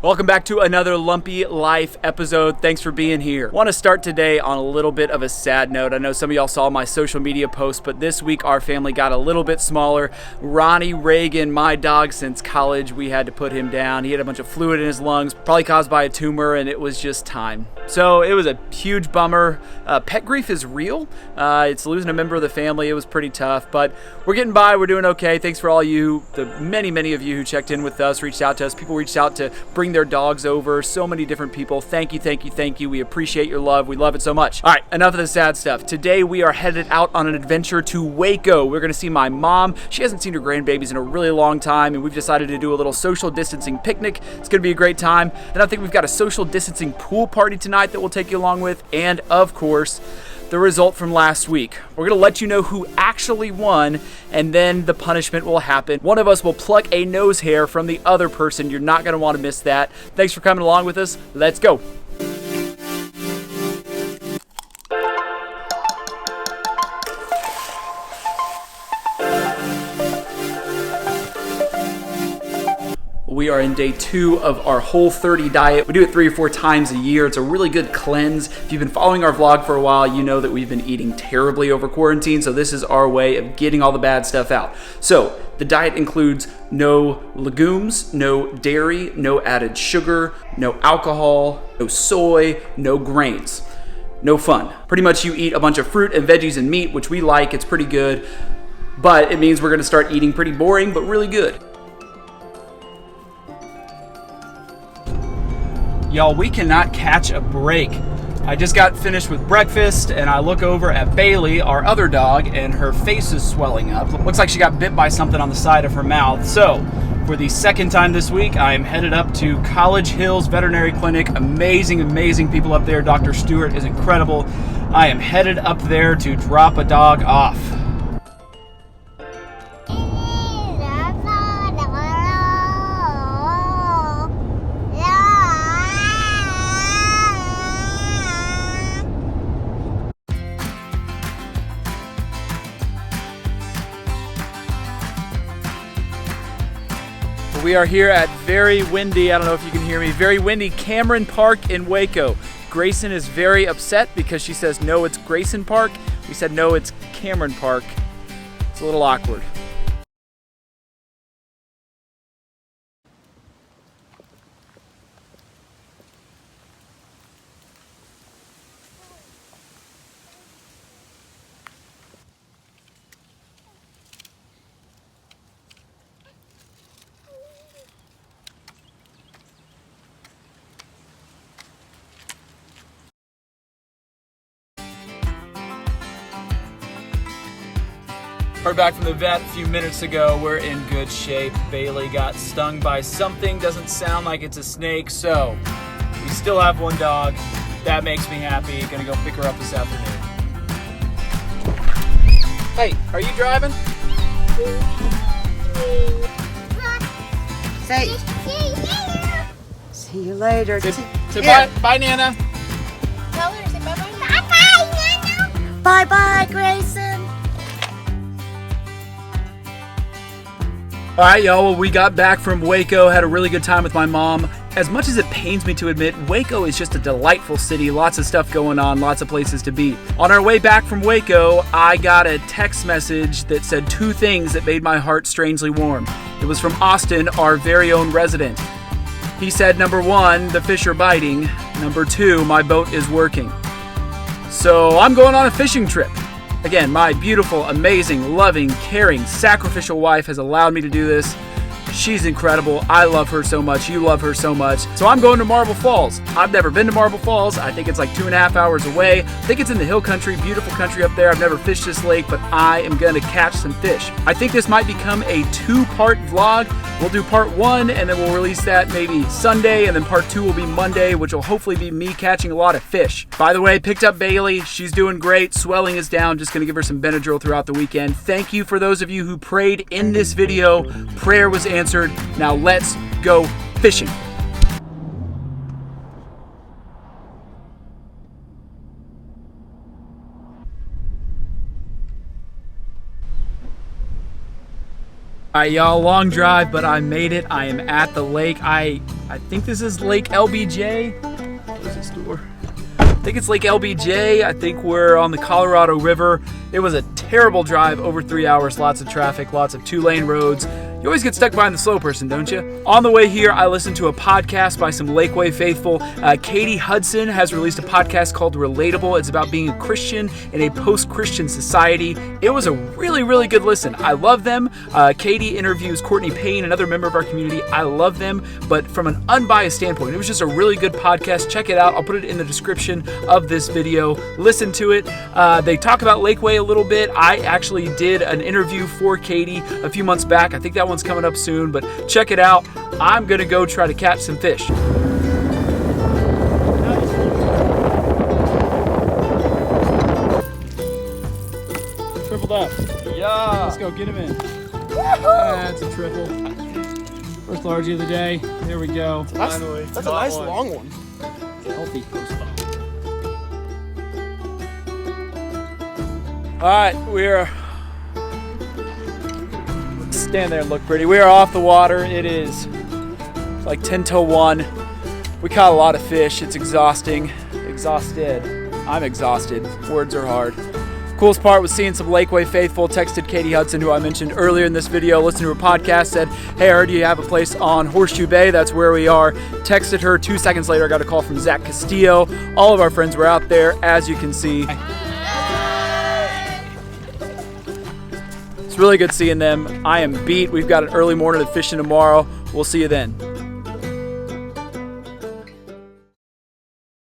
Welcome back to another Lumpee Life episode. Thanks for being here. Want to start today on a little bit of a sad note. I know some of y'all saw my social media post, but this week our family got a little bit smaller. Ronnie Reagan, my dog since college, we had to put him down. He had a bunch of fluid in his lungs, probably caused by a tumor, and it was just time. So it was a huge bummer. Pet grief is real. It's losing a member of the family. It was pretty tough, but we're getting by. We're doing okay. Thanks for all you, the many of you who checked in with us, reached out to us. People reached out to bring their dogs over. So many different people. Thank you. We appreciate your love. We love it so much. All right, enough of the sad stuff. Today we are headed out on an adventure to Waco. We're going to see my mom. She hasn't seen her grandbabies in a really long time, and we've decided to do a little social distancing picnic. It's going to be a great time. Then I think we've got a social distancing pool party tonight that we'll take you along with, and of course, the result from last week. We're going to let you know who actually won, and then the punishment will happen. One of us will pluck a nose hair from the other person. You're not going to want to miss that. Thanks for coming along with us. Let's go. We are in day 2 of our Whole30 diet. We do it 3 or 4 times a year. It's a really good cleanse. If you've been following our vlog for a while, you know that we've been eating terribly over quarantine, so this is our way of getting all the bad stuff out. So the diet includes no legumes, no dairy, no added sugar, no alcohol, no soy, no grains. No fun. Pretty much you eat a bunch of fruit and veggies and meat, which we like. It's pretty good, but it means we're gonna start eating pretty boring, but really good. Y'all, we cannot catch a break. I just got finished with breakfast and I look over at Bailey, our other dog, and her face is swelling up. Looks like she got bit by something on the side of her mouth. So, for the second time this week, I am headed up to College Hills Veterinary Clinic. Amazing people up there. Dr. Stewart is incredible. I am headed up there to drop a dog off. We are here at very windy, I don't know if you can hear me, very windy Cameron Park in Waco. Grayson is very upset because she says, no, it's Grayson Park. We said, no, it's Cameron Park. It's a little awkward. Heard back from the vet a few minutes ago. We're in good shape. Bailey got stung by something. Doesn't sound like it's a snake, so we still have one dog. That makes me happy. Gonna go pick her up this afternoon. Hey, are you driving? Say, see you later. Bye, Nana. Tell her, say bye-bye. Bye-bye, Nana. Bye-bye, Grayson. All right, y'all, well, we got back from Waco, had a really good time with my mom. As much as it pains me to admit, Waco is just a delightful city, lots of stuff going on, lots of places to be. On our way back from Waco, I got a text message that said 2 things that made my heart strangely warm. It was from Austin, our very own resident. He said, number 1, the fish are biting. Number 2, my boat is working. So I'm going on a fishing trip. Again, my beautiful, amazing, loving, caring, sacrificial wife has allowed me to do this. She's incredible. I love her so much. You love her so much. So I'm going to Marble Falls. I've never been to Marble Falls. I think it's like 2.5 hours away. I think it's in the hill country, beautiful country up there. I've never fished this lake, but I am going to catch some fish. I think this might become a 2-part vlog. We'll do part 1 and then we'll release that maybe Sunday, and then part 2 will be Monday, which will hopefully be me catching a lot of fish. By the way, picked up Bailey. She's doing great. Swelling is down. Just going to give her some Benadryl throughout the weekend. Thank you for those of you who prayed in this video. Prayer was answered. Now let's go fishing. All right, y'all, long drive, but I made it. I am at the lake. I think this is Lake LBJ. Where's this door? I think it's Lake LBJ. I think we're on the Colorado River. It was a terrible drive, over 3 hours, lots of traffic, lots of 2-lane roads. You always get stuck behind the slow person, don't you? On the way here, I listened to a podcast by some Lakeway faithful. Katie Hudson has released a podcast called Relatable. It's about being a Christian in a post-Christian society. It was a really, really good listen. I love them. Katie interviews Courtney Payne, another member of our community. I love them, but from an unbiased standpoint, it was just a really good podcast. Check it out. I'll put it in the description of this video. Listen to it. They talk about Lakeway a little bit. I actually did an interview for Katie a few months back. I think that one's coming up soon, but check it out. I'm gonna go try to catch some fish. Tripled up. Yeah. Let's go get him in. That's a triple. First largie of the day. There we go. Finally. That's a nice long one. Healthy post ball. All right, we're stand there and look pretty. We are off the water. It's like 10 till 1. We caught a lot of fish. It's exhausting. Exhausted. I'm exhausted. Words are hard. Coolest part was seeing some Lakeway faithful. Texted Katie Hudson, who I mentioned earlier in this video, listened to her podcast, said, hey, I heard you have a place on Horseshoe Bay. That's where we are. Texted her. 2 seconds later, I got a call from Zach Castillo. All of our friends were out there, as you can see. It's really good seeing them. I am beat. We've got an early morning of fishing tomorrow. We'll see you then.